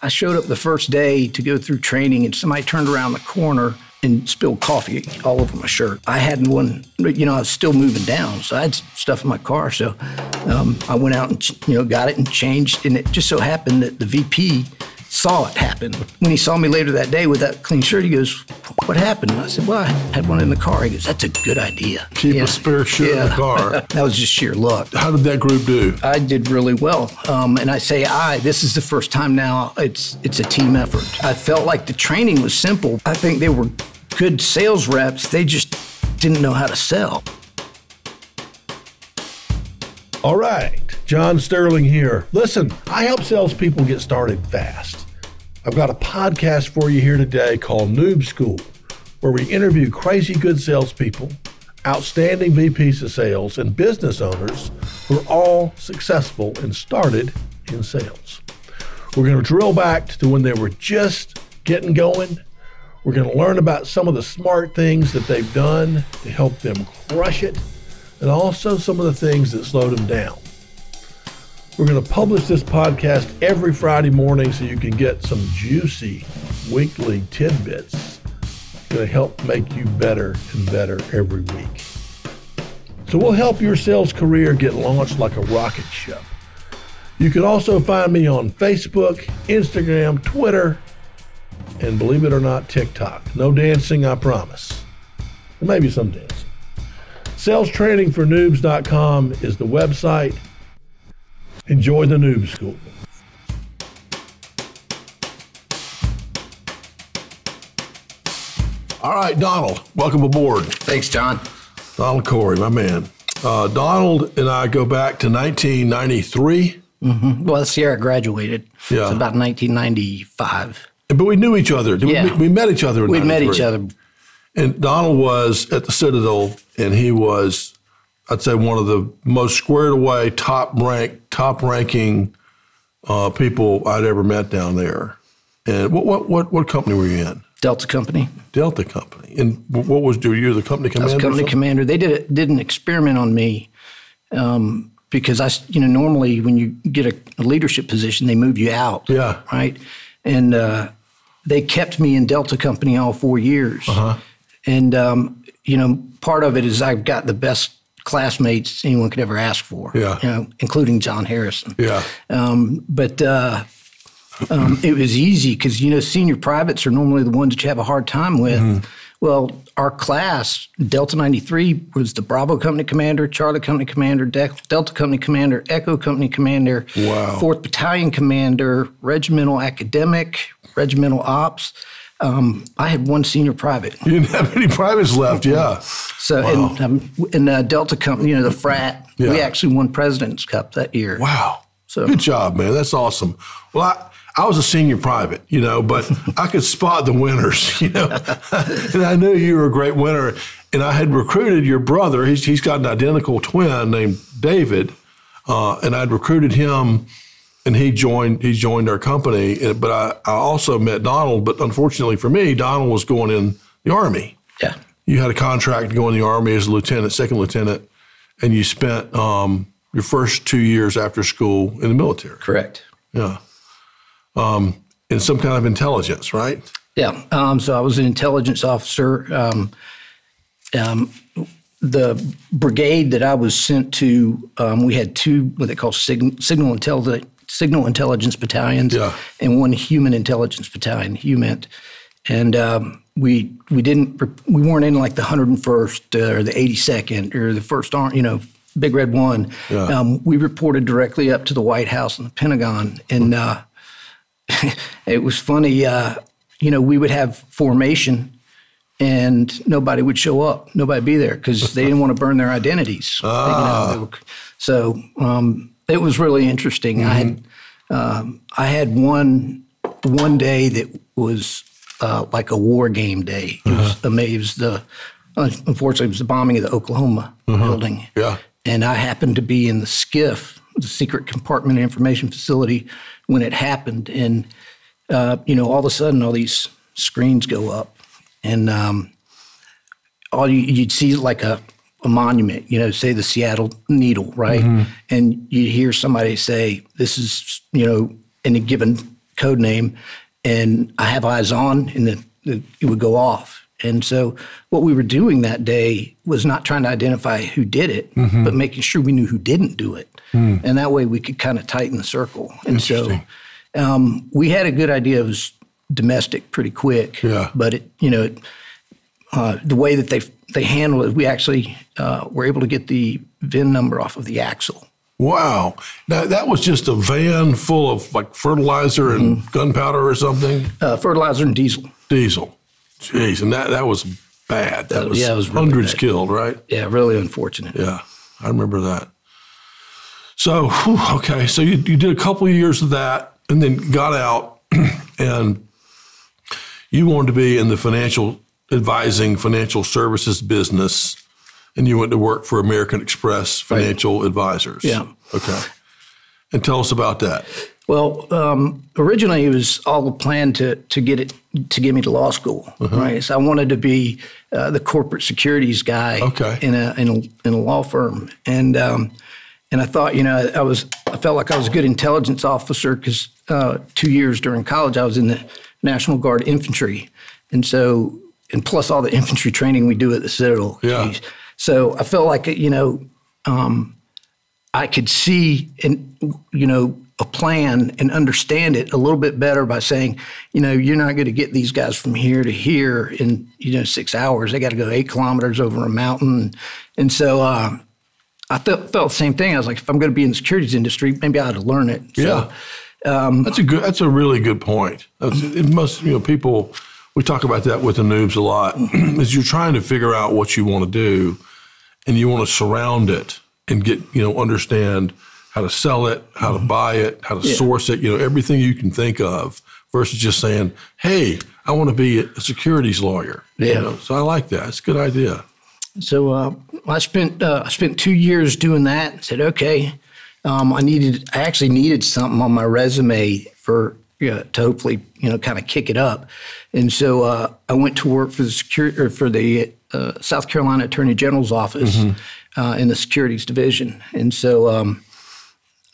I showed up the first day to go through training, and somebody turned around the corner and spilled coffee all over my shirt. I hadn't one, I was still moving down, so I had stuff in my car. So I went out and, got it and changed. And it just so happened that the VP saw it happen. When he saw me later that day with that clean shirt, he goes, "What happened?" I said, "Well, I had one in the car." He goes, "That's a good idea. Keep a spare shirt in the car." That was just sheer luck. How did that group do? I did really well. And I say this is the first time now it's a team effort. I felt like the training was simple. I think they were good sales reps. They just didn't know how to sell. All right, John Sterling here. Listen, I help salespeople get started fast. I've got a podcast for you here today called Noob School, where we interview crazy good salespeople, outstanding VPs of sales, and business owners who are all successful and started in sales. We're going to drill back to when they were just getting going. We're going to learn about some of the smart things that they've done to help them crush it, and also some of the things that slowed them down. We're going to publish this podcast every Friday morning so you can get some juicy weekly tidbits that help make you better and better every week. So we'll help your sales career get launched like a rocket ship. You can also find me on Facebook, Instagram, Twitter, and believe it or not, TikTok. No dancing, I promise. Maybe some dancing. SalesTrainingForNoobs.com is the website. Enjoy the Noob School. All right, Donald, welcome aboard. Thanks, John. Donald Corry, my man. Donald and I go back to 1993. Mm-hmm. Well, that's the year I graduated. Yeah. It's about 1995. But we knew each other. We met each other in 93. We met each other. And Donald was at the Citadel, and he was, I'd say, one of the most squared away, top-ranking people I'd ever met down there. And what company were you in? Delta Company. Delta Company. And what was you were the company commander? I was company commander. They did an experiment on me because normally when you get a leadership position, they move you out. Yeah. Right. And they kept me in Delta Company all 4 years. Uh-huh. And part of it is I've got the best classmates anyone could ever ask for. Yeah. Including John Harrison. Yeah. It was easy because, senior privates are normally the ones that you have a hard time with. Mm-hmm. Well, our class, Delta 93, was the Bravo Company Commander, Charlie Company Commander, Delta Company Commander, Echo Company Commander, wow. 4th Battalion Commander, Regimental Academic, Regimental Ops. I had one senior private. You didn't have any privates left, yeah. So, wow. in Delta Company, the frat, we actually won President's Cup that year. Wow. So good job, man. That's awesome. Well, I was a senior private, but I could spot the winners, and I knew you were a great winner. And I had recruited your brother. He's got an identical twin named David, and I'd recruited him, and he joined our company. But I also met Donald. But unfortunately for me, Donald was going in the Army. Yeah, you had a contract to go in the Army as a lieutenant, second lieutenant, and you spent your first 2 years after school in the military. Correct. Yeah. In some kind of intelligence, right? Yeah. So I was an intelligence officer. The brigade that I was sent to, we had two what they call signal intelligence battalions, and one human intelligence battalion, HUMINT. And we weren't in like the 101st or the 82nd or the First Army, Big Red One. Yeah. We reported directly up to the White House and the Pentagon, and it was funny. We would have formation, and nobody would show up. Nobody would be there because they didn't want to burn their identities. So it was really interesting. Mm-hmm. I had one day that was like a war game day. It was amazing. Unfortunately, it was the bombing of the Oklahoma building. Yeah. And I happened to be in the SCIF, the Secret Compartment Information Facility, when it happened. And, all of a sudden, all these screens go up. And you'd see like a monument, say the Seattle Needle, right? Mm-hmm. And you hear somebody say, this is, in a given code name, and I have eyes on, and then it would go off. And so what we were doing that day was not trying to identify who did it, but making sure we knew who didn't do it. And that way we could kind of tighten the circle. And so we had a good idea it was domestic pretty quick. Yeah. But, the way that they handled it, we actually were able to get the VIN number off of the axle. Wow. Now, that was just a van full of like fertilizer and gunpowder or something? Fertilizer and diesel. Diesel. Jeez, and that was bad. That was, it was really hundreds bad. Killed, right? Yeah, really unfortunate. Yeah, I remember that. So, okay, so you did a couple of years of that and then got out and you wanted to be in the financial advising, financial services business, and you went to work for American Express Financial Advisors. Yeah. Okay. And tell us about that. Well, originally it was all the plan to get me to law school, right? So I wanted to be the corporate securities guy in a law firm, and I thought, I felt like I was a good intelligence officer because 2 years during college I was in the National Guard infantry, and plus all the infantry training we do at the Citadel. Yeah. So I felt like I could see a plan and understand it a little bit better by saying, you're not going to get these guys from here to here in 6 hours. They got to go 8 kilometers over a mountain, and so I felt the same thing. I was like, if I'm going to be in the securities industry, maybe I ought to learn it. So, that's a really good point. It must, people. We talk about that with the noobs a lot. Is you're trying to figure out what you want to do, and you want to surround it and get understand how to sell it, how to buy it, how to source it, everything you can think of versus just saying, hey, I want to be a securities lawyer. Yeah. So I like that. It's a good idea. So I spent 2 years doing that and said, okay, I actually needed something on my resume to hopefully, kind of kick it up. And so I went to work for the South Carolina Attorney General's office in the securities division. And so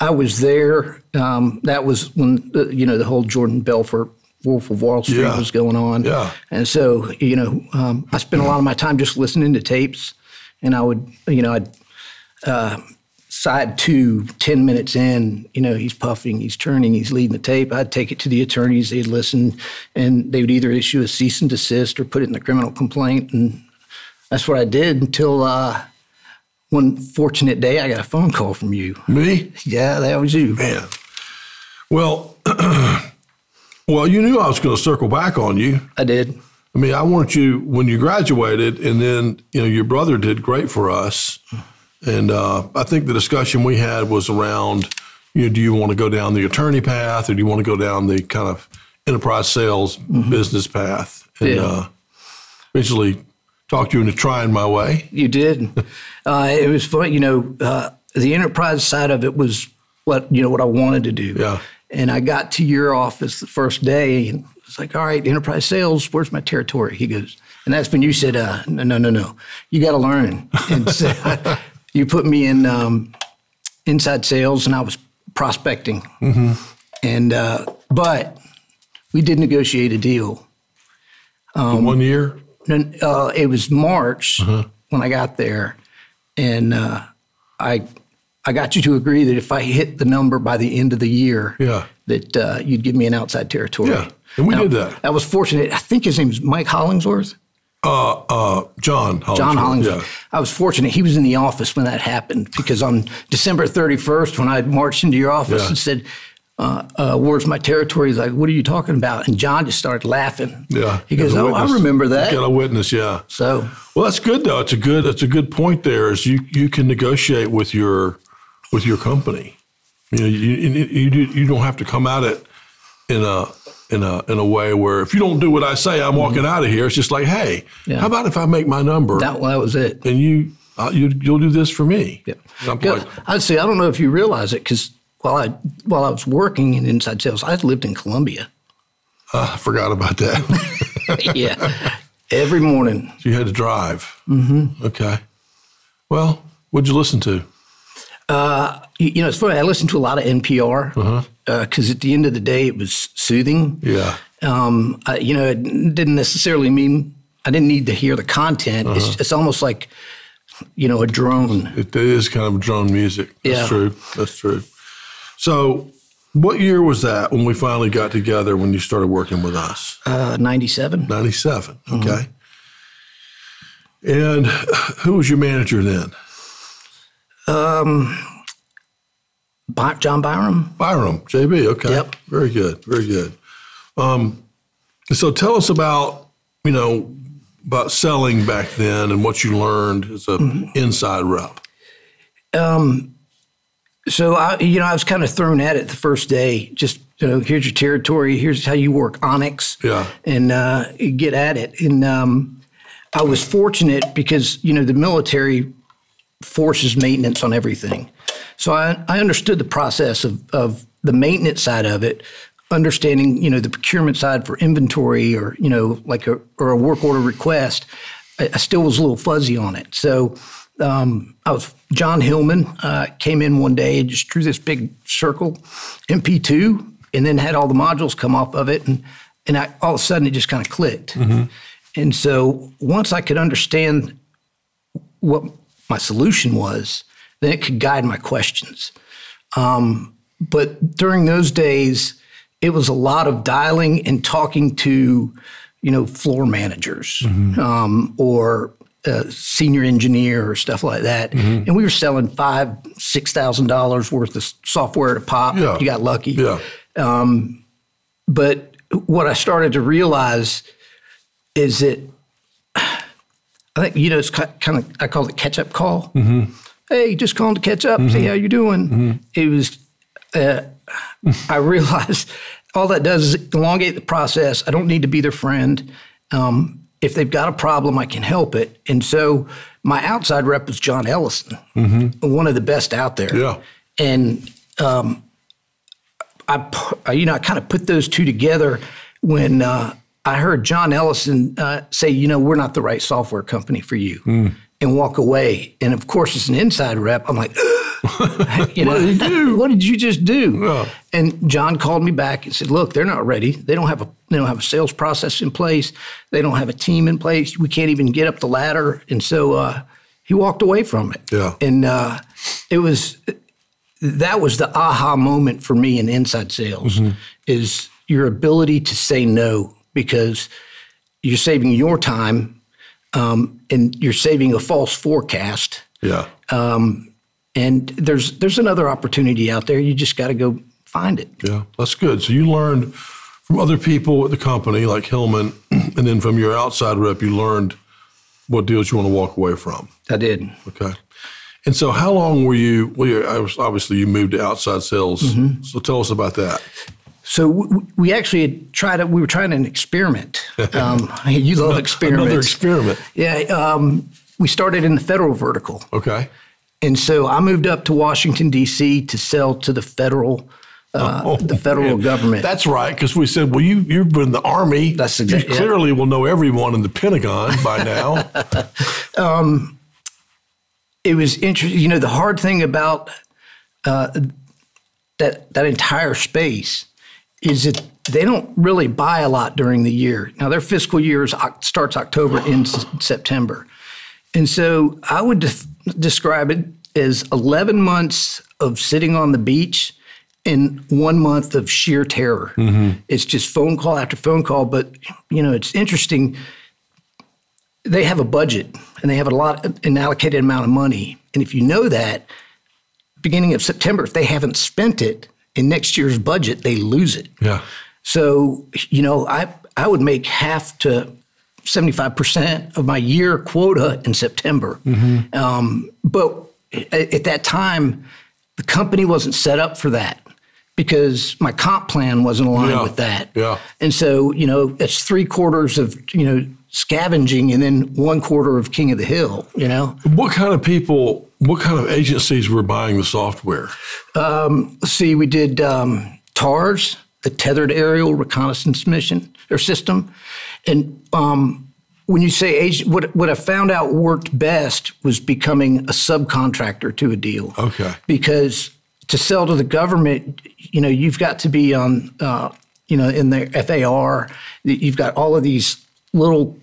I was there. That was when the whole Jordan Belfort Wolf of Wall Street was going on. Yeah. And so I spent a lot of my time just listening to tapes, and I would I'd side 2, 10 minutes in, he's puffing, he's turning, he's leading the tape. I'd take it to the attorneys, they'd listen, and they would either issue a cease and desist or put it in the criminal complaint. And that's what I did until one fortunate day I got a phone call from you. Me? Yeah, that was you. Man. Well, you knew I was going to circle back on you. I did. I mean, I wanted you, when you graduated, and then, your brother did great for us. And I think the discussion we had was around, do you want to go down the attorney path or do you want to go down the kind of enterprise sales business path? And eventually talked you into trying my way. You did. It was fun. The enterprise side of it was what I wanted to do. Yeah. And I got to your office the first day and was like, all right, enterprise sales, where's my territory? He goes, and that's when you said, no, you got to learn. And so you put me in inside sales, and I was prospecting. And but we did negotiate a deal. 1 year? It was March when I got there, and I got you to agree that if I hit the number by the end of the year, that you'd give me an outside territory. Yeah, and we did that. I was fortunate. I think his name was Mike Hollingsworth. John Hollingsworth. John Hollingsworth. Yeah. I was fortunate. He was in the office when that happened, because on December 31st, when I marched into your office and said, where's my territory? He's like, what are you talking about? And John just started laughing. Yeah. He goes, I remember that. You got a witness, yeah. So, well, that's good though. It's a good point there. Is you can negotiate with your company. You don't have to come at it in a way where if you don't do what I say, I'm walking out of here. It's just like, hey, how about if I make my number? That was it. And you'll do this for me. Yeah. I'd say, I don't know if you realize it, because while I was working in inside sales, I lived in Columbia. I forgot about that. Yeah. Every morning. So you had to drive. Okay. Well, what'd you listen to? It's funny. I listened to a lot of NPR because at the end of the day, it was soothing. Yeah. It didn't necessarily mean I didn't need to hear the content. It's almost like, a drone. It is kind of drone music. That's true. That's true. So what year was that when we finally got together when you started working with us? 97. 97. Okay. And who was your manager then? John Byram. Byram, JB. Okay. Yep. Very good. Very good. So tell us about selling back then and what you learned as an inside rep. So I was kind of thrown at it the first day. Just here's your territory. Here's how you work Onyx. Yeah. And get at it. And I was fortunate because the military forces maintenance on everything. So I understood the process of the maintenance side of it, understanding, the procurement side for inventory or, or a work order request. I still was a little fuzzy on it. So John Hillman came in one day and just drew this big circle, MP2, and then had all the modules come off of it. And all of a sudden it just kind of clicked. And so once I could understand what my solution was, then it could guide my questions. But during those days, it was a lot of dialing and talking to, floor managers or a senior engineer or stuff like that. And we were selling $5,000-$6,000 worth of software at a pop. Yeah. You got lucky. Yeah. But what I started to realize is that I think, it's kind of, I call it catch-up call. Hey, just calling to catch up, see how you're doing. It was, I realized all that does is elongate the process. I don't need to be their friend. If they've got a problem, I can help it. And so my outside rep was John Ellison, one of the best out there. Yeah. And I kind of put those two together when I heard John Ellison say, we're not the right software company for you, and walk away. And of course, as an inside rep, I'm like, what did you do? What did you just do? Yeah. And John called me back and said, look, they're not ready. They don't have a sales process in place. They don't have a team in place. We can't even get up the ladder. And so he walked away from it. Yeah. And that was the aha moment for me in inside sales, is your ability to say no, because you're saving your time and you're saving a false forecast. Yeah. And there's another opportunity out there. You just got to go find it. Yeah, that's good. So you learned from other people at the company like Hillman, and then from your outside rep, you learned what deals you want to walk away from. I did. Okay. And so how long were you, obviously you moved to outside sales. So tell us about that. So we actually had we were trying an experiment. You love experiments. Another experiment. Yeah. We started in the federal vertical. Okay. And so I moved up to Washington, D.C. to sell to the federal government. That's right, because we said, well, you've been in the Army. That's exactly. You clearly will know everyone in the Pentagon by now. It was interesting. The hard thing about that entire space is that they don't really buy a lot during the year. Now, their fiscal year starts October, ends September. And so I would describe it as 11 months of sitting on the beach and 1 month of sheer terror. It's just phone call after phone call. But, it's interesting. They have a budget and they have an allocated amount of money. And if you know that, beginning of September, if they haven't spent it in next year's budget, they lose it. Yeah. So, I would make half to 75% of my year quota in September. But at that time, the company wasn't set up for that because my comp plan wasn't aligned with that. Yeah. And so, it's 3 quarters of, scavenging and then 1 quarter of King of the Hill, What kind of agencies were buying the software? See, we did TARS, the Tethered Aerial Reconnaissance Mission or System. And when you say agent, what I found out worked best was becoming a subcontractor to a deal. Okay. Because to sell to the government, you've got to be on, in the FAR. You've got all of these little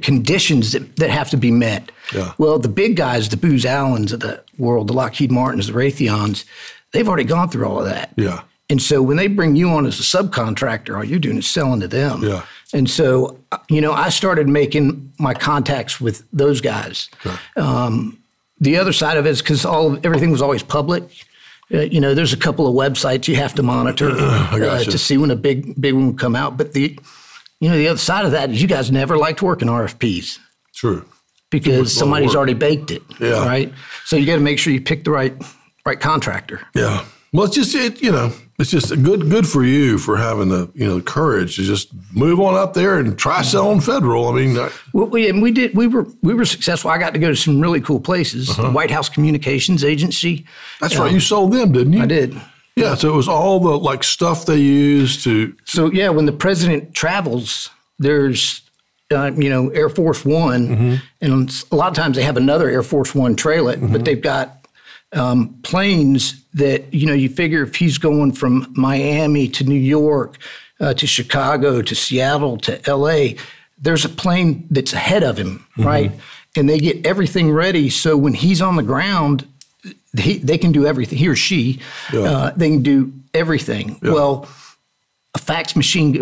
conditions that have to be met. Yeah. Well, the big guys, the Booz Allens of the world, the Lockheed Martins, the Raytheons, they've already gone through all of that. Yeah. And so when they bring you on as a subcontractor, all you're doing is selling to them. Yeah. And so, I started making my contacts with those guys. Okay. The other side of it is because everything was always public. There's a couple of websites you have to monitor to see when a big one would come out. But the other side of that is you guys never liked working RFPs. True. Because somebody's already baked it. Yeah. Right. So you got to make sure you pick the right contractor. Yeah. Well, it's just good for you for having the courage to just move on up there and try selling federal. I mean, we were successful. I got to go to some really cool places. The White House Communications Agency. That's right. You sold them, didn't you? I did. Yeah. So it was all the stuff they used to. So yeah, when the president travels, there's Air Force One, and a lot of times they have another Air Force One trail it, but they've got planes that, you figure if he's going from Miami to New York, to Chicago, to Seattle, to LA, there's a plane that's ahead of him, right? And they get everything ready. So when he's on the ground, they can do everything, he or she, they can do everything. Yeah. Well, a fax machine,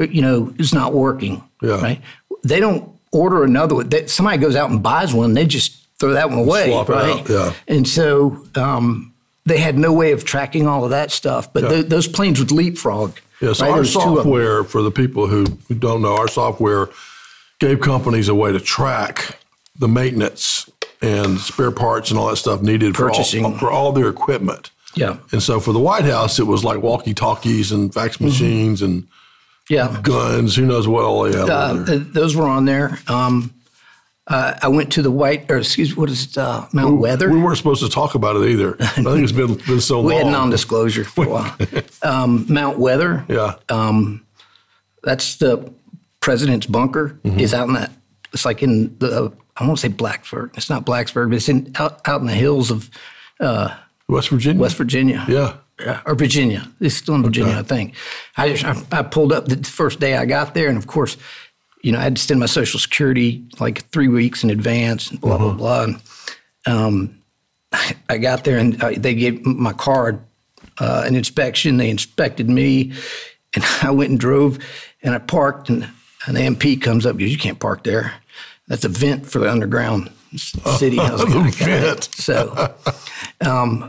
is not working, right? They don't order another one. Somebody goes out and buys one, they just throw that one away, swap right? It out. Yeah. And so they had no way of tracking all of that stuff, but those planes would leapfrog. Yeah, so right? our software, for the people who don't know, our software gave companies a way to track the maintenance and spare parts and all that stuff needed for all their equipment. Yeah. And so for the White House, it was like walkie-talkies and fax machines and guns. Who knows what all they had there. Those were on there. I went to the Mount Weather? We weren't supposed to talk about it either. I think it's been so long. We had non-disclosure for a while. Mount Weather. Yeah. That's the president's bunker. Is out in that. It's like in the. I won't say Blacksburg. It's not Blacksburg, but it's out in the hills of West Virginia. West Virginia. Yeah. Or Virginia. It's still in Virginia, I think. I pulled up the first day I got there, and of course, I had to send my Social Security like 3 weeks in advance, and blah, blah, blah. And I got there, and they gave my card an inspection. They inspected me, and I went and drove, and I parked, and an MP comes up and goes, "You can't park there. That's a vent for the underground city." I was like, vent. So,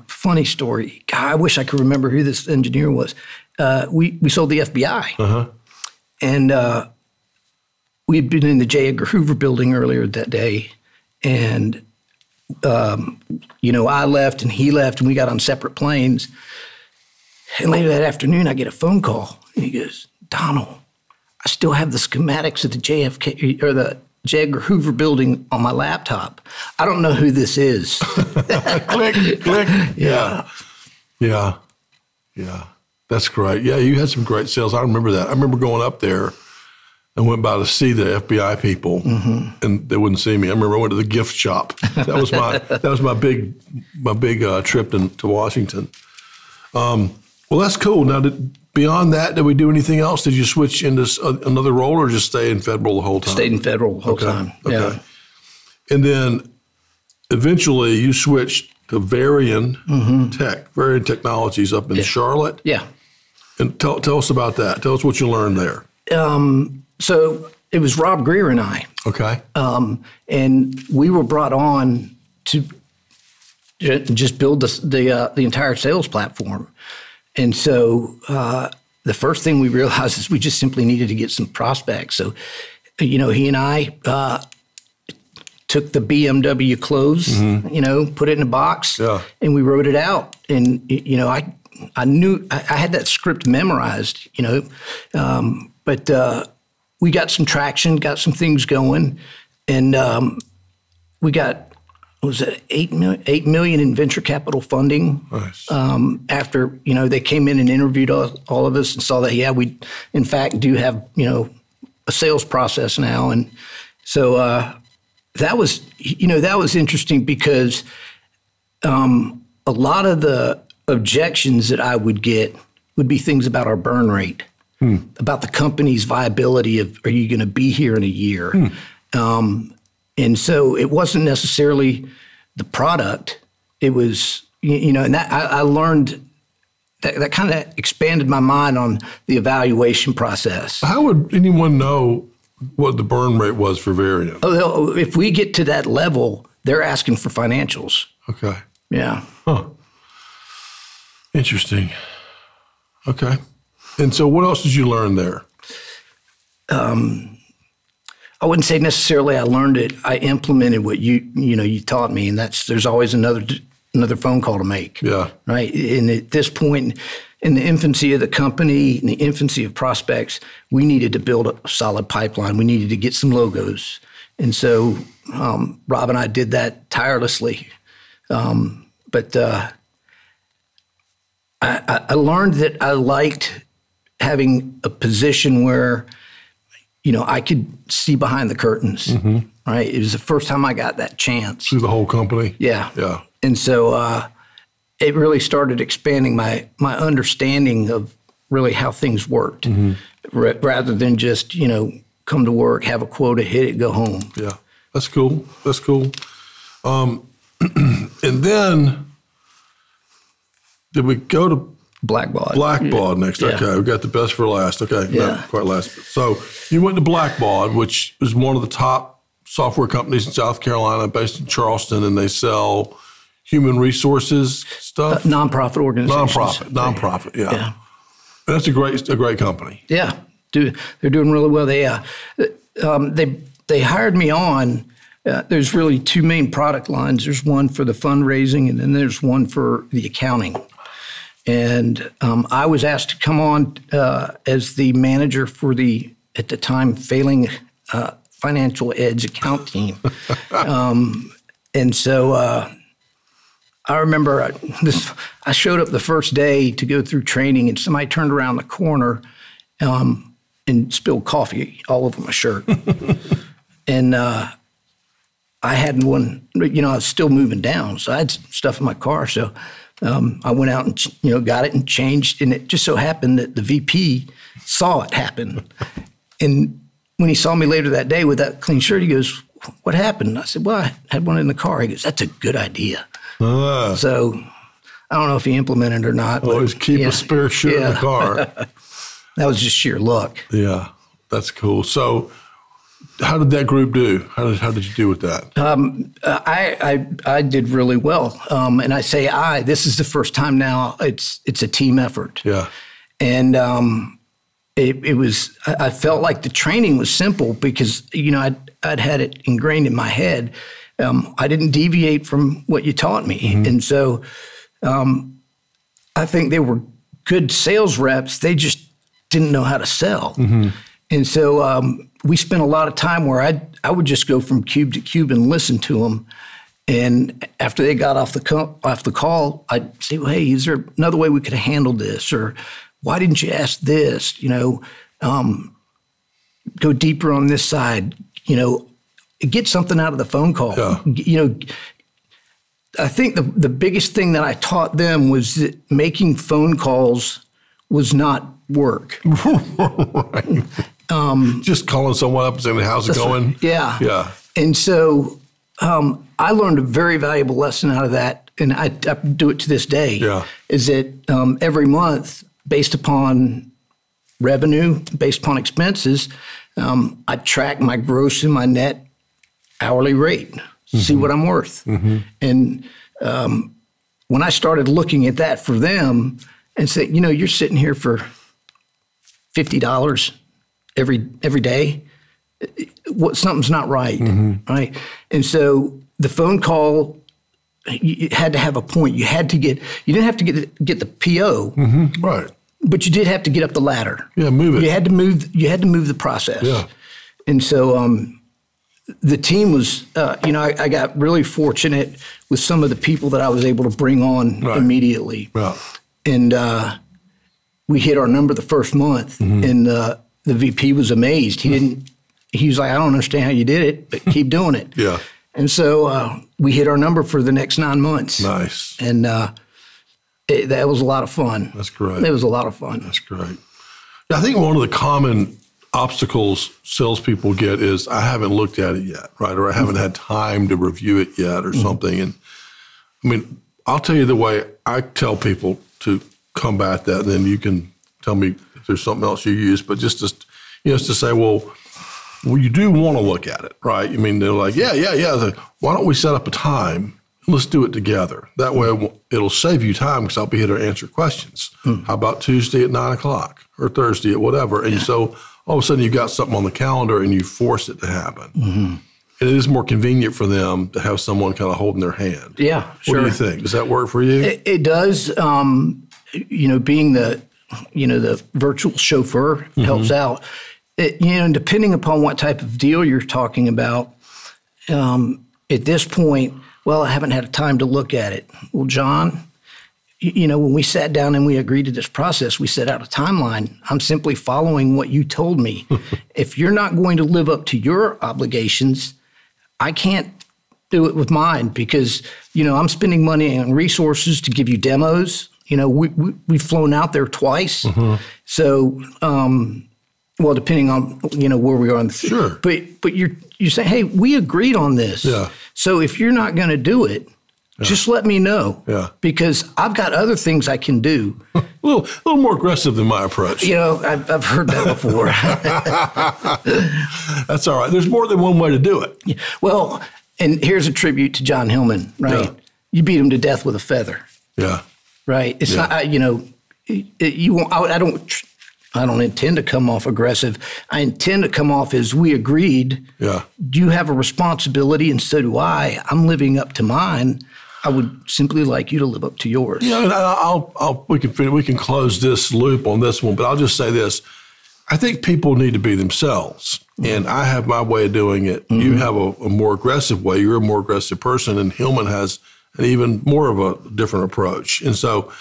funny story. God, I wish I could remember who this engineer was. We sold the FBI, and we'd been in the J. Edgar Hoover building earlier that day, and I left and he left, and we got on separate planes. And later that afternoon, I get a phone call, and he goes, "Donald, I still have the schematics of the JFK or the J. Edgar Hoover building on my laptop. I don't know who this is." Click, click. Yeah. That's great. Yeah, you had some great sales. I remember that. I remember going up there and went by to see the FBI people, and they wouldn't see me. I remember I went to the gift shop. That was my big trip to Washington. Well, that's cool. Now, beyond that, did we do anything else? Did you switch into another role, or just stay in federal the whole time? Stayed in federal the whole time. Okay. Yeah. And then eventually you switched to Varian Technologies up in Charlotte. Yeah. And tell us about that. Tell us what you learned there. So it was Rob Greer and I. Okay. And we were brought on to just build the entire sales platform. And so the first thing we realized is we just simply needed to get some prospects. So, he and I took the BMW close, put it in a box, and we wrote it out. And, I knew I had that script memorized, but we got some traction, got some things going, and we got, was it $8 million in venture capital funding. Nice. After, they came in and interviewed all of us and saw that, we in fact do have, a sales process now. And So that was interesting because a lot of the objections that I would get would be things about our burn rate, about the company's viability of, are you going to be here in a year? And so it wasn't necessarily the product. It was, and that I learned that kind of expanded my mind on the evaluation process. How would anyone know what the burn rate was for Varian? Oh, if we get to that level, they're asking for financials. Okay. Yeah. Huh. Interesting. Okay. And so what else did you learn there? I wouldn't say necessarily I learned it. I implemented what you taught me, and there's always another phone call to make. Yeah. Right. And at this point, in the infancy of the company, in the infancy of prospects, we needed to build a solid pipeline. We needed to get some logos, and so Rob and I did that tirelessly. But I learned that I liked having a position where, I could see behind the curtains, right? It was the first time I got that chance. See the whole company? Yeah. Yeah. And so it really started expanding my understanding of really how things worked, rather than just, come to work, have a quota, hit it, go home. Yeah. That's cool. That's cool. And then did we go to Blackbaud? Blackbaud next. Yeah. Okay, we got the best for last. Okay, yeah. Not quite last. So you went to Blackbaud, which is one of the top software companies in South Carolina, based in Charleston, and they sell human resources stuff. Nonprofit organizations. Nonprofit. Yeah. That's a great company. Yeah, they're doing really well. They hired me on. There's really two main product lines. There's one for the fundraising, and then there's one for the accounting. And I was asked to come on as the manager for the, at the time, failing Financial Edge account team. And so I remember I showed up the first day to go through training, and somebody turned around the corner and spilled coffee all over my shirt. And I hadn't one, I was still moving down, so I had stuff in my car. So I went out and, got it and changed. And it just so happened that the VP saw it happen. And when he saw me later that day with that clean shirt, he goes, "What happened?" I said, "Well, I had one in the car." He goes, "That's a good idea." So I don't know if he implemented it or not. Always keep a spare shirt in the car. That was just sheer luck. Yeah, that's cool. So how did that group do? How did you do with that? I did really well. And I say this is the first time now it's a team effort. Yeah. And it was, I felt like the training was simple because, I'd had it ingrained in my head. I didn't deviate from what you taught me. And so I think they were good sales reps. They just didn't know how to sell. And so we spent a lot of time where I would just go from cube to cube and listen to them. And after they got off the call, I'd say, "Well, hey, is there another way we could have handled this? Or why didn't you ask this? Go deeper on this side. Get something out of the phone call." Yeah. I think the biggest thing that I taught them was that making phone calls was not work. Right. Just calling someone up and saying, "How's it going?" Right. Yeah. Yeah. And so I learned a very valuable lesson out of that, and I do it to this day. Yeah. Is that every month, based upon revenue, based upon expenses, I track my gross and my net hourly rate, see what I'm worth. And when I started looking at that for them and say, "You're sitting here for $50 every day, something's not right," right? And so the phone call, you had to have a point. You didn't have to get the PO, right? But you did have to get up the ladder. Yeah, move it. You had to move the process. Yeah. And so the team was, I got really fortunate with some of the people that I was able to bring on immediately. Right. And we hit our number the first month, and the VP was amazed. He he was like, I don't understand how you did it, but keep doing it. Yeah. And so we hit our number for the next 9 months. Nice. And that was a lot of fun. That's great. It was a lot of fun. That's great. I think one of the common obstacles salespeople get is I haven't looked at it yet, right? Or I haven't had time to review it yet or something. And I mean, I'll tell you the way I tell people to combat that, and then you can tell me if there's something else you use, but just to say, well, you do want to look at it, right? I mean, they're like, yeah. Like, why don't we set up a time? Let's do it together. That way it'll save you time because I'll be here to answer questions. How about Tuesday at 9 o'clock or Thursday at whatever? And so all of a sudden you've got something on the calendar and you force it to happen. And it is more convenient for them to have someone kind of holding their hand. Yeah, sure. What do you think? Does that work for you? It does. Being the virtual chauffeur helps out. Depending upon what type of deal you're talking about, at this point, well, I haven't had time to look at it. Well, John, when we sat down and we agreed to this process, we set out a timeline. I'm simply following what you told me. If you're not going to live up to your obligations, I can't do it with mine because, I'm spending money on resources to give you demos. We've flown out there twice. So, depending on, where we are on the Sure. But you say, hey, we agreed on this. Yeah. So if you're not going to do it, just let me know. Yeah. Because I've got other things I can do. a little more aggressive than my approach. I've heard that before. That's all right. There's more than one way to do it. Yeah. Well, and here's a tribute to John Hillman, right? Yeah. You beat him to death with a feather. Yeah. Right. It's not, you won't, I don't intend to come off aggressive. I intend to come off as we agreed. Yeah. You have a responsibility, and so do I. I'm living up to mine. I would simply like you to live up to yours. Yeah, and we can close this loop on this one, but I'll just say this. I think people need to be themselves, and I have my way of doing it. You have a more aggressive way. You're a more aggressive person, and Hillman has an even more of a different approach. And so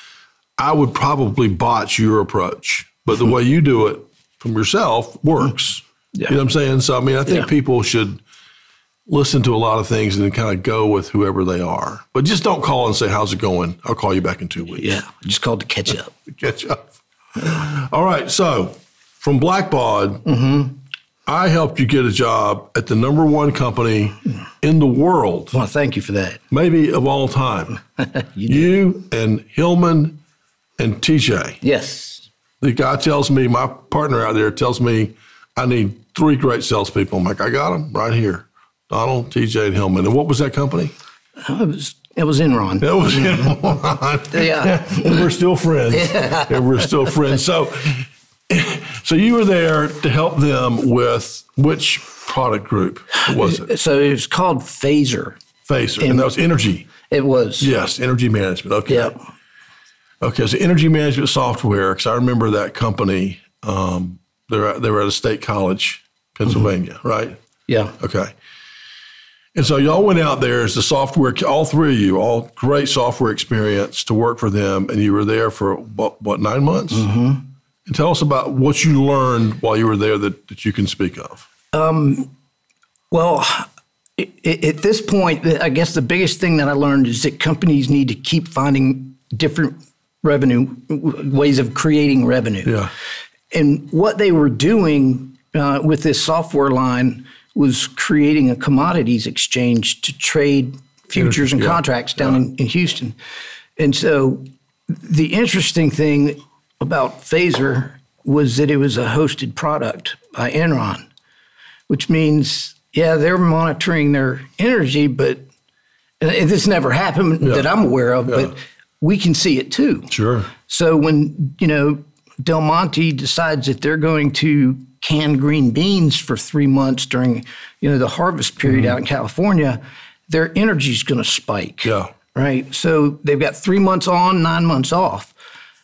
I would probably botch your approach. But the way you do it from yourself works. Yeah. You know what I'm saying? So, I mean, I think people should listen to a lot of things and then kind of go with whoever they are. But just don't call and say, how's it going? I'll call you back in 2 weeks. Yeah, just called to catch up. Catch up. All right. So from Blackbaud, I helped you get a job at the #1 company in the world. Well, thank you for that. Maybe of all time. you and Hillman and TJ. Yes. The guy tells me, my partner out there tells me, I need 3 great salespeople. I'm like, I got them right here. Donald, TJ, and Hillman. And what was that company? It was Enron. It was Enron. Yeah. And we're still friends. Yeah. And we're still friends. So you were there to help them with which product group was it? So it was called Phaser. Phaser. And that was energy. It was. Yes, energy management. Okay. Yep. Okay, so energy management software, because I remember that company, they were at a state college, Pennsylvania, right? Yeah. Okay. And so y'all went out there as the software, all 3 of you, all great software experience to work for them, and you were there for, what 9 months? And tell us about what you learned while you were there that you can speak of. Well, at this point, I guess the biggest thing that I learned is that companies need to keep finding different revenue, ways of creating revenue. Yeah. And what they were doing with this software line was creating a commodities exchange to trade futures and contracts down in Houston. And so the interesting thing about Phaser was that it was a hosted product by Enron, which means, they're monitoring their energy, but and this never happened that I'm aware of, but we can see it too. Sure. So when, Del Monte decides that they're going to can green beans for 3 months during, the harvest period out in California, their energy is going to spike. Yeah. Right. So they've got 3 months on, 9 months off.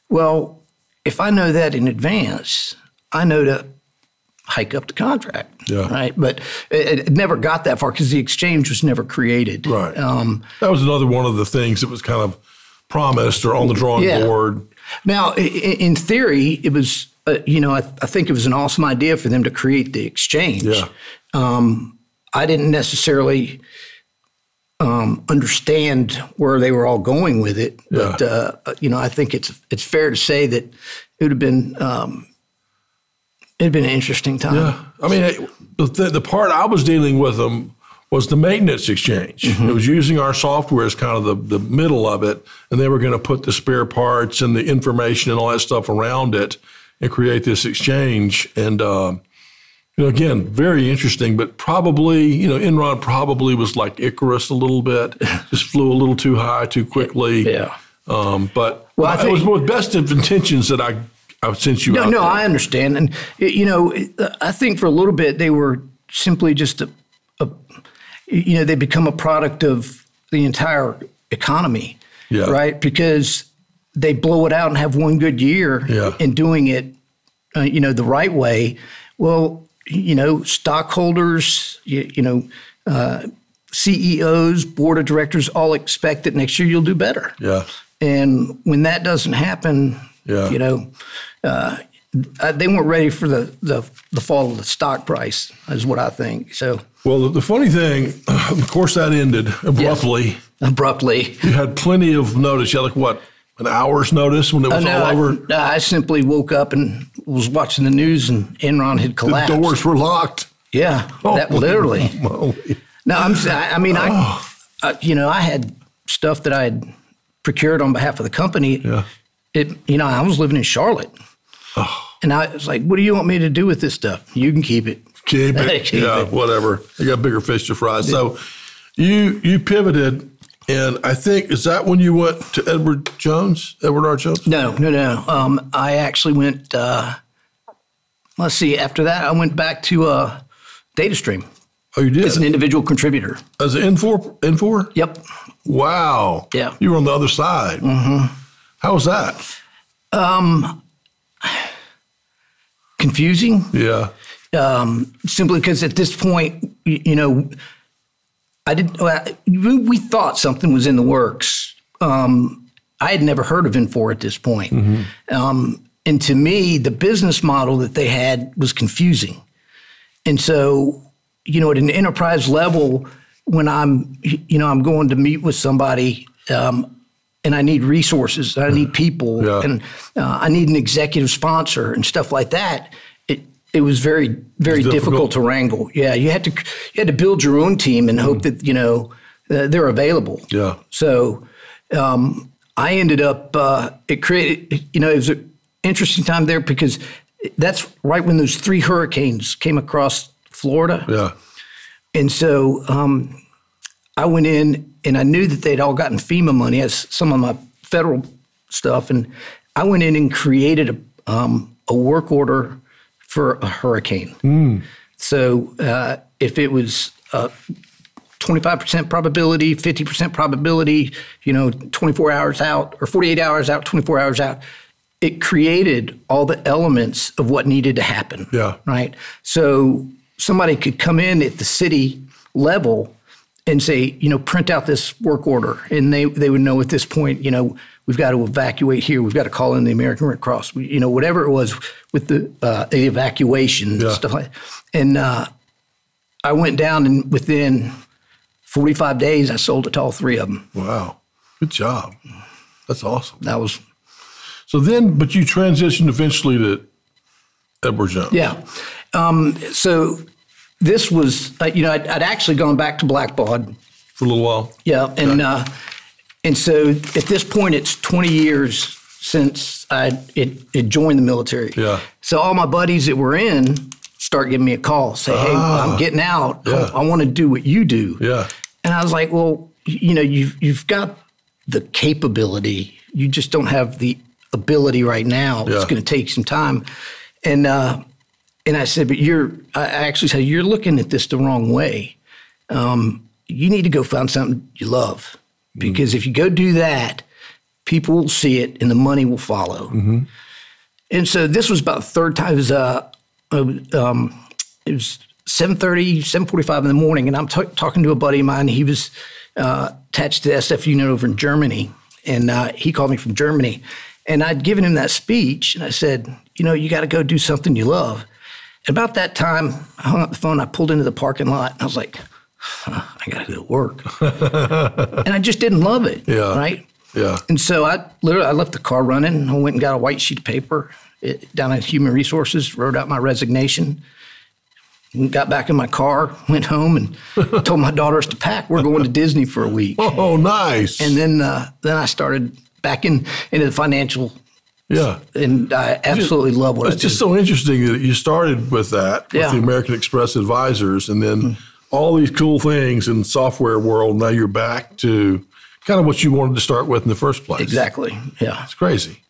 Well, if I know that in advance, I know to hike up the contract. Yeah. Right. But it never got that far because the exchange was never created. Right. That was another one of the things that was kind of promised or on the drawing board. Now, in theory, it was I think it was an awesome idea for them to create the exchange. Yeah. I didn't necessarily understand where they were all going with it, but I think it's fair to say that it would have been it'd been an interesting time. Yeah, I mean, the part I was dealing with them was the maintenance exchange. It was using our software as kind of the middle of it, and they were going to put the spare parts and the information and all that stuff around it and create this exchange. And again, very interesting, but probably, Enron probably was like Icarus a little bit, just flew a little too high too quickly. Yeah. But I think it was with best of intentions that I sent you out. No, I understand. And, I think for a little bit they were simply just they become a product of the entire economy, right? Because they blow it out and have one good year in doing it, the right way. Well, stockholders, CEOs, board of directors all expect that next year you'll do better. Yeah. And when that doesn't happen, they weren't ready for the fall of the stock price, is what I think. So, well, the funny thing, of course, that ended abruptly. Yes, abruptly. You had plenty of notice. You had an hour's notice when it was all over? I simply woke up and was watching the news, and Enron had collapsed. The doors were locked. Yeah, that literally. No, I had stuff that I had procured on behalf of the company. Yeah. I was living in Charlotte. Oh. And I was like, what do you want me to do with this stuff? You can keep it. Keep it. Whatever. You got bigger fish to fry. So you pivoted, and I think, is that when you went to Edward R. Jones? No. I actually went, let's see, after that, I went back to DataStream. Oh, you did? As an individual contributor. As an N4? Yep. Wow. Yeah. You were on the other side. Mm-hmm. How was that? Confusing. Yeah. Simply because at this point, we thought something was in the works. I had never heard of N4 at this point. Mm-hmm. And to me, the business model that they had was confusing. And so, at an enterprise level, when I'm going to meet with somebody, and I need resources, I need people, and I need an executive sponsor and stuff like that, it was very, very difficult to wrangle. Yeah, you had to build your own team and hope that they're available. Yeah. So I ended up it was an interesting time there because that's right when those 3 hurricanes came across Florida. Yeah. And so I went in and I knew that they'd all gotten FEMA money as some of my federal stuff, and I went in and created a work order for a hurricane. Mm. So if it was 25% probability, 50% probability, 24 hours out or 48 hours out, 24 hours out, it created all the elements of what needed to happen. Yeah. Right. So somebody could come in at the city level and say, print out this work order. And they would know at this point, we've got to evacuate here. We've got to call in the American Red Cross, whatever it was with the evacuation and stuff like that. And I went down, and within 45 days, I sold it to all 3 of them. Wow. Good job. That's awesome. That was. So then, but you transitioned eventually to Edward Jones. Yeah. So this was, I'd actually gone back to Blackbaud. For a little while. Yeah. And so at this point, it's 20 years since I joined the military. Yeah. So all my buddies that were in start giving me a call, say, hey, I'm getting out. Yeah. I want to do what you do. Yeah. And I was like, well, you've got the capability. You just don't have the ability right now. Yeah. It's going to take some time. And I said, but I actually said, you're looking at this the wrong way. You need to go find something you love. Because if you go do that, people will see it and the money will follow. Mm-hmm. And so this was about the third time. It was 7:30, 7:45 in the morning, and I'm talking to a buddy of mine. He was attached to the SF unit over in Germany, and he called me from Germany. And I'd given him that speech, and I said, you got to go do something you love. And about that time, I hung up the phone. I pulled into the parking lot. And I was like, I got to go to work. And I just didn't love it. Yeah. Right? Yeah. And so I left the car running. I went and got a white sheet of paper down at Human Resources, wrote out my resignation, got back in my car, went home, and told my daughters to pack. We're going to Disney for a week. Oh, nice. And then I started back into the financial. Yeah. And I absolutely love what I do. It's just so interesting that you started with that, with the American Express Advisors, and then all these cool things in the software world. Now you're back to kind of what you wanted to start with in the first place. Exactly. Yeah. It's crazy.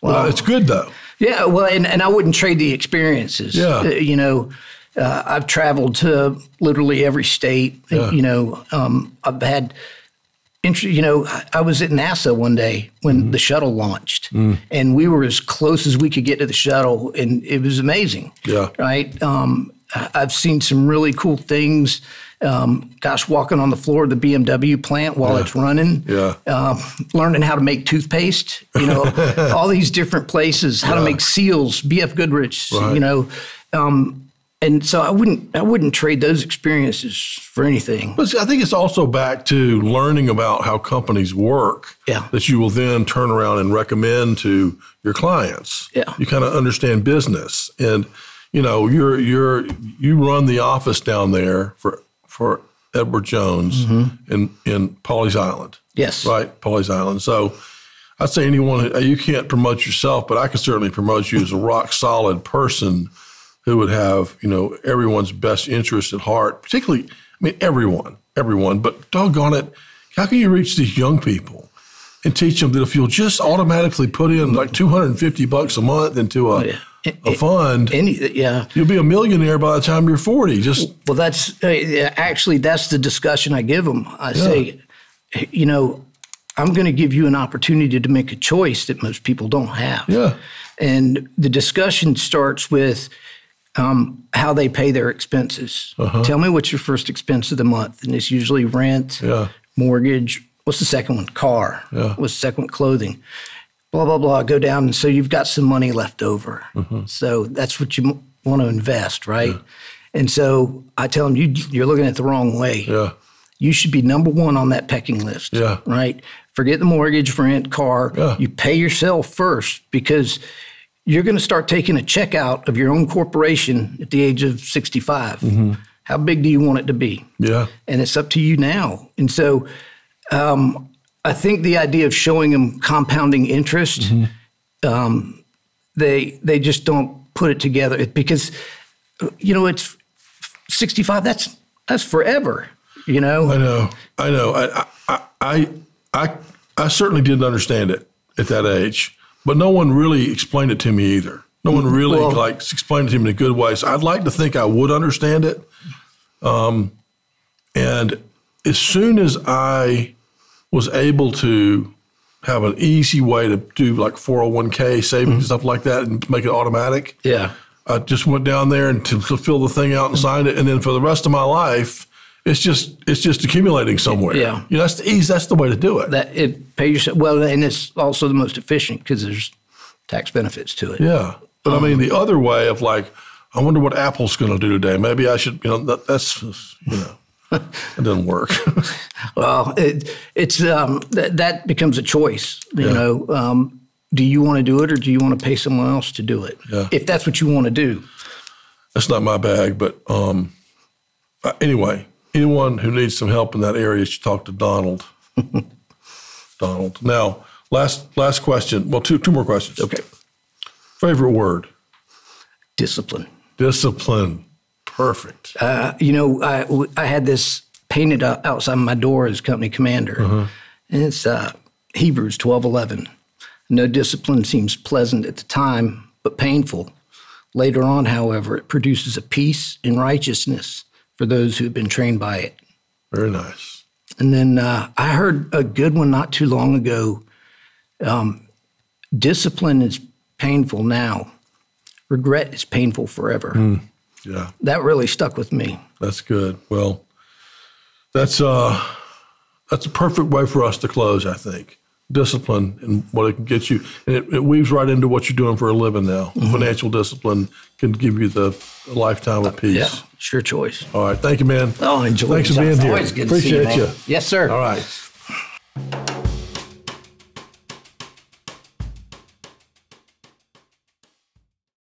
Well, it's good though. Yeah. Well, and I wouldn't trade the experiences. Yeah. I've traveled to literally every state. Yeah. I've had I was at NASA one day when the shuttle launched, and we were as close as we could get to the shuttle, and it was amazing. Yeah. Right. I've seen some really cool things. Walking on the floor of the BMW plant while it's running. Yeah. Learning how to make toothpaste. All these different places. How to make seals. B.F. Goodrich. Right. And so I wouldn't trade those experiences for anything. But I think it's also back to learning about how companies work. Yeah. That you will then turn around and recommend to your clients. Yeah. You kind of understand business, and you run the office down there for Edward Jones in Pawleys Island. Yes. Right, Pawleys Island. So I'd say anyone, you can't promote yourself, but I can certainly promote you as a rock solid person who would have, everyone's best interest at heart, particularly, everyone, but doggone it, how can you reach these young people and teach them that if you'll just automatically put in like $250 a month into a fund, you'll be a millionaire by the time you're 40. Well, that's the discussion I give them. I say, I'm going to give you an opportunity to make a choice that most people don't have. Yeah. And the discussion starts with how they pay their expenses. Tell me what's your first expense of the month. And it's usually rent, mortgage. What's the second one? Car. Yeah. What's the second one? Clothing. Blah, blah, blah. Go down. And so you've got some money left over. So that's what you want to invest, right? Yeah. And so I tell them, you're looking at it the wrong way. Yeah. You should be number one on that pecking list, right? Forget the mortgage, rent, car. Yeah. You pay yourself first, because you're going to start taking a check out of your own corporation at the age of 65. How big do you want it to be? Yeah. And it's up to you now. And so I think the idea of showing them compounding interest, they just don't put it together, because, it's 65, that's forever, I know. I certainly didn't understand it at that age. But no one really explained it to me either. No one really explained it to me in a good way. So I'd like to think I would understand it. And as soon as I was able to have an easy way to do like 401k savings and stuff like that and make it automatic, I just went down there and to fill the thing out and signed it. And then for the rest of my life, it's just accumulating somewhere. Yeah, that's the easy. That's the way to do it. That it pay yourself well, and it's also the most efficient because there's tax benefits to it. Yeah, but the other way of like, I wonder what Apple's going to do today. Maybe I should. That's it doesn't work. Well, it's that becomes a choice. You know, do you want to do it or do you want to pay someone else to do it? Yeah. If that's what you want to do. That's not my bag, but anyway. Anyone who needs some help in that area should talk to Donald. Donald. Now, last question. Well, two more questions. Okay. Favorite word? Discipline. Discipline. Perfect. I had this painted outside my door as company commander, and it's Hebrews 12:11. No discipline seems pleasant at the time, but painful. Later on, however, it produces a peace and righteousness for those who have been trained by it. Very nice. And then I heard a good one not too long ago. Discipline is painful now. Regret is painful forever. Yeah. That really stuck with me. That's good. Well, that's a perfect way for us to close, I think. discipline and what it can get you. And it weaves right into what you're doing for a living now. Mm-hmm. Financial discipline can give you the lifetime of peace. Yeah, it's your choice. All right. Thank you, man. Oh, I enjoy it. Thanks for being here. Always good Appreciate to see you, you. man. Yes, sir. All right.